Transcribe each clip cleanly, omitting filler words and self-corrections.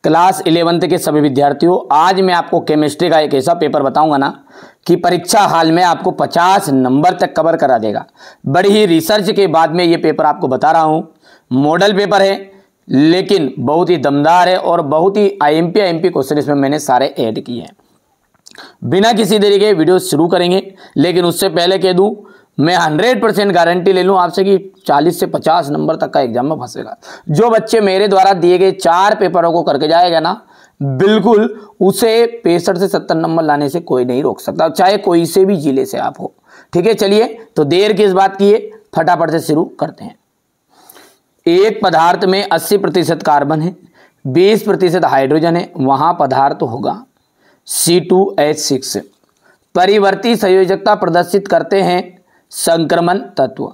Class 11th के सभी विद्यार्थियों, आज मैं आपको केमिस्ट्री का एक ऐसा पेपर बताऊंगा ना कि परीक्षा हाल में आपको 50 नंबर तक कवर करा देगा। बड़ी ही रिसर्च के बाद में ये पेपर आपको बता रहा हूँ। मॉडल पेपर है लेकिन बहुत ही दमदार है और बहुत ही आईएमपी क्वेश्चन इसमें मैंने सारे ऐड किए हैं। बिना किसी देरी के वीडियो शुरू करेंगे, लेकिन उससे पहले कह दूं मैं 100% गारंटी ले लूं आपसे कि 40 से 50 नंबर तक का एग्जाम में फंसेगा। जो बच्चे मेरे द्वारा दिए गए 4 पेपरों को करके जाएगा ना, बिल्कुल उसे 65 से 70 नंबर लाने से कोई नहीं रोक सकता, चाहे कोई से भी जिले से आप हो। ठीक है, चलिए तो देर किस बात की है, फटाफट से शुरू करते हैं। एक पदार्थ में 80% कार्बन है, 20% हाइड्रोजन है, वहां पदार्थ होगा C2H6। परिवर्ती संयोजकता प्रदर्शित करते हैं संक्रमण तत्व।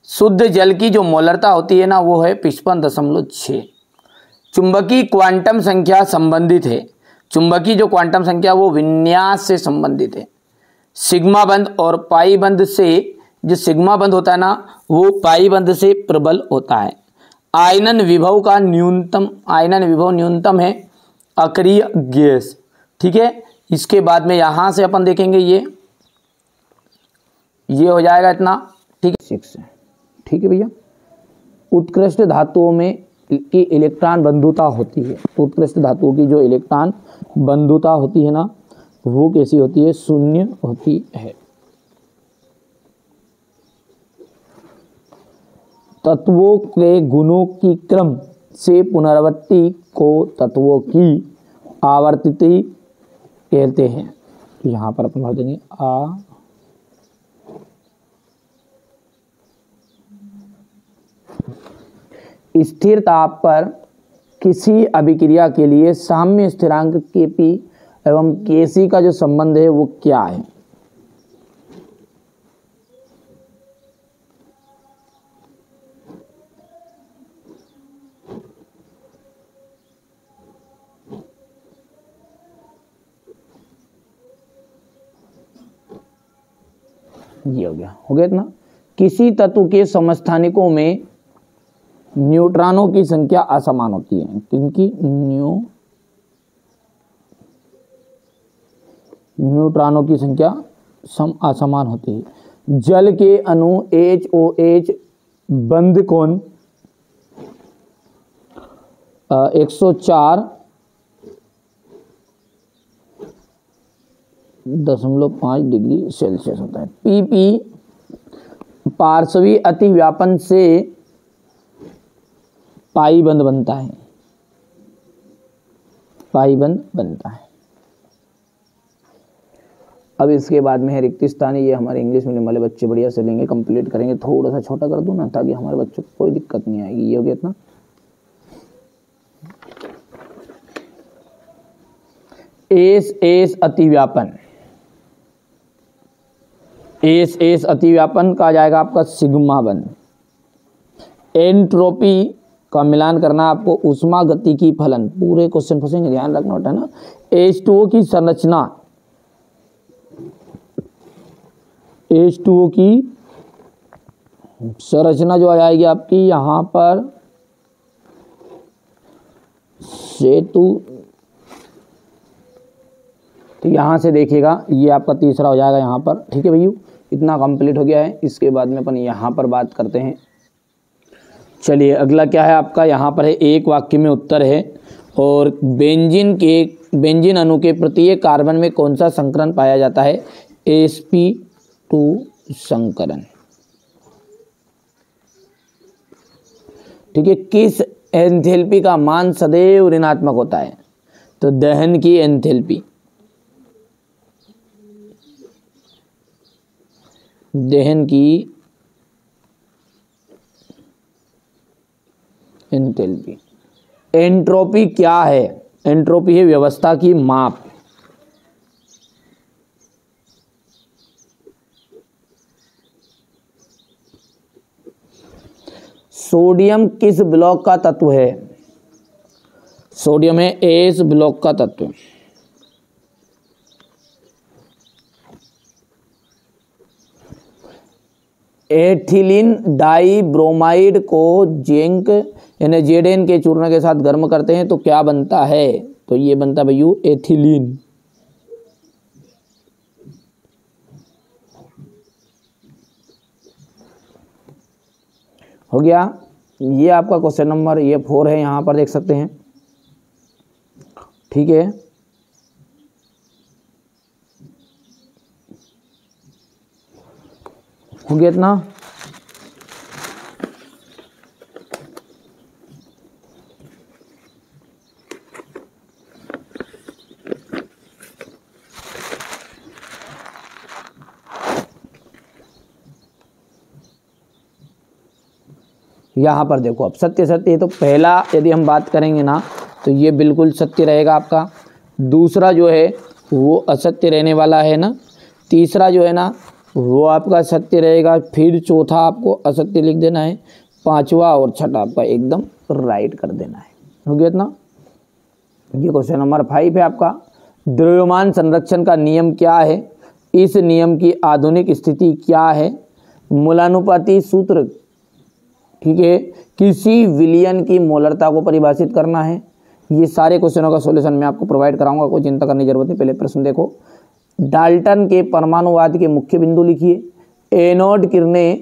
शुद्ध जल की जो मोलरता होती है ना, वो है 55.6। चुंबकीय क्वांटम संख्या संबंधित है। चुंबकीय जो क्वांटम संख्या वो विन्यास से संबंधित है। सिग्मा बंध और पाई बंध से, जो सिग्मा बंध होता है ना, वो पाई बंध से प्रबल होता है। आयनन विभव का न्यूनतम, आयनन विभव न्यूनतम है अक्रिय गैस। ठीक है, इसके बाद में यहां से अपन देखेंगे ये हो जाएगा इतना। ठीक है, 6। ठीक है भैया, उत्कृष्ट धातुओं में की इलेक्ट्रॉन बंधुता होती है। उत्कृष्ट धातुओं की जो इलेक्ट्रॉन बंधुता होती है ना, वो कैसी होती है, 0 होती है। तत्वों के गुणों की क्रम से पुनरावृत्ति को तत्वों की आवर्तिति कहते हैं। तो यहां पर अपन भर देंगे स्थिर ताप पर किसी अभिक्रिया के लिए साम्य स्थिरांक Kp एवं Kc का जो संबंध है वो क्या है। ये हो गया इतना। किसी तत्व के समस्थानिकों में न्यूट्रॉनों की संख्या असमान होती है। किनकी? न्यूट्रॉनों की संख्या असमान होती है। जल के अणु HOH बंध कोण 104.5 डिग्री सेल्सियस होता है। PP पार्श्वी अतिव्यापन से पाई बंध बनता है। पाई बंध बनता है। अब इसके बाद में है रिक्त स्थान। ये हमारे इंग्लिश मीडियम वाले बच्चे बढ़िया से लेंगे, कंप्लीट करेंगे। थोड़ा सा छोटा कर दूं ना, ताकि हमारे बच्चों को कोई दिक्कत नहीं आएगी। ये हो गया इतना। एस अतिव्यापन। एस अतिव्यापन का जाएगा आपका सिग्मा बंध। एंट्रोपी का मिलान करना आपको उष्मा गतिकी फलन। पूरे क्वेश्चन फंसेंगे, ध्यान रखना होता है ना। H2O की संरचना, H2O की संरचना जो आ जाएगी आपकी यहां पर सेतु। तो यहां से देखिएगा ये आपका तीसरा हो जाएगा यहां पर। ठीक है भैया, इतना कंप्लीट हो गया है। इसके बाद में अपन यहां पर बात करते हैं। चलिए अगला क्या है आपका, यहाँ पर है एक वाक्य में उत्तर है। और बेंजीन अणु के प्रत्येक कार्बन में कौन सा संकरण पाया जाता है? sp2 संकरण। ठीक है, किस एंथैल्पी का मान सदैव ऋणात्मक होता है? तो दहन की एंथैल्पी। दहन की एंथैल्पी। एंट्रोपी क्या है? एंट्रोपी है व्यवस्था की माप। सोडियम किस ब्लॉक का तत्व है? सोडियम है एस ब्लॉक का तत्व। एथिलीन डाई ब्रोमाइड को जिंक इन्हें Zn के चूर्ण के साथ गर्म करते हैं तो क्या बनता है? तो ये बनता है भैया एथिलीन। हो गया। ये आपका क्वेश्चन नंबर ये 4 है, यहाँ पर देख सकते हैं। ठीक है, हो गया इतना। यहाँ पर देखो अब सत्य सत्य, तो पहला यदि हम बात करेंगे ना तो ये बिल्कुल सत्य रहेगा आपका। दूसरा जो है वो असत्य रहने वाला है ना। तीसरा जो है ना वो आपका सत्य रहेगा। फिर चौथा आपको असत्य लिख देना है। पांचवा और छठा आपका एकदम राइट कर देना है। हो गया इतना। ये क्वेश्चन नंबर 5 है आपका। द्रव्यमान संरक्षण का नियम क्या है? इस नियम की आधुनिक स्थिति क्या है? मूलानुपाती सूत्र, ठीक है, किसी विलयन की मोलरता को परिभाषित करना है। ये सारे क्वेश्चनों का सॉल्यूशन मैं आपको प्रोवाइड कराऊंगा, कोई चिंता करने की जरूरत नहीं। पहले प्रश्न देखो, डाल्टन के परमाणुवाद के मुख्य बिंदु लिखिए। एनोड किरणें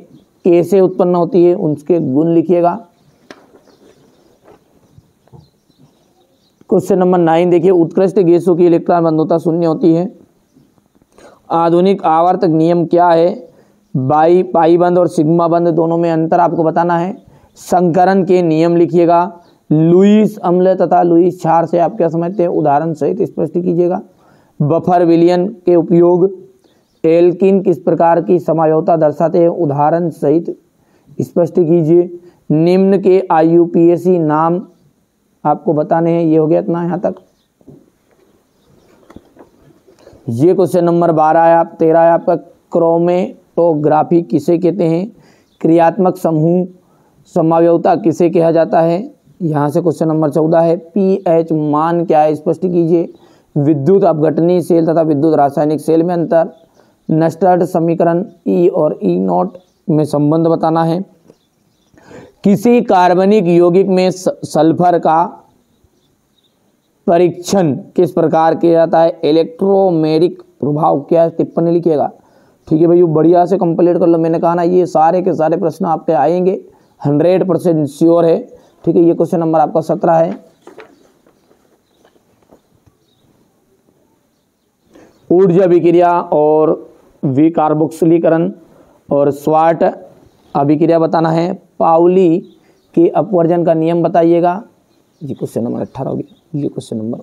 कैसे उत्पन्न होती है उनके गुण लिखिएगा। क्वेश्चन नंबर 9 देखिए, उत्कृष्ट गैसों की इलेक्ट्रॉन बंधुता शून्य होती है। आधुनिक आवर्तक नियम क्या है? पाई बंध और सिग्मा बंध दोनों में अंतर आपको बताना है। संकरण के नियम लिखिएगा। लुईस अम्ल तथा लुईस क्षार से आप क्या समझते हैं उदाहरण सहित स्पष्ट कीजिएगा। बफर विलयन के उपयोग। एल्किन किस प्रकार की समझौता दर्शाते हैं उदाहरण सहित स्पष्ट कीजिए। निम्न के IUPAC नाम आपको बताने हैं। ये हो गया इतना यहाँ तक। ये क्वेश्चन नंबर 13 है आपका। क्रोमेटोग्राफी किसे कहते हैं? क्रियात्मक समूह समझौता किसे कहा जाता है? यहाँ से क्वेश्चन नंबर 14 है। pH मान क्या है स्पष्ट कीजिए। विद्युत अपघटनीय सेल तथा विद्युत रासायनिक सेल में अंतर। नस्टर्ड समीकरण E और E0 में संबंध बताना है। किसी कार्बनिक यौगिक में सल्फर का परीक्षण किस प्रकार किया जाता है? इलेक्ट्रोमेरिक प्रभाव क्या है टिप्पणी लिखिएगा। ठीक है भैया, बढ़िया से कंप्लीट कर लो। मैंने कहा ना ये सारे के सारे प्रश्न आपके आएंगे, 100% श्योर है। ठीक है, ये क्वेश्चन नंबर आपका 17 है। ऊर्जा अभिक्रिया और विकार्बोक्सिलीकरण और स्वाट अभिक्रिया बताना है। पाउली के अपवर्जन का नियम बताइएगा। ये क्वेश्चन नंबर 18 हो गया। ये क्वेश्चन नंबर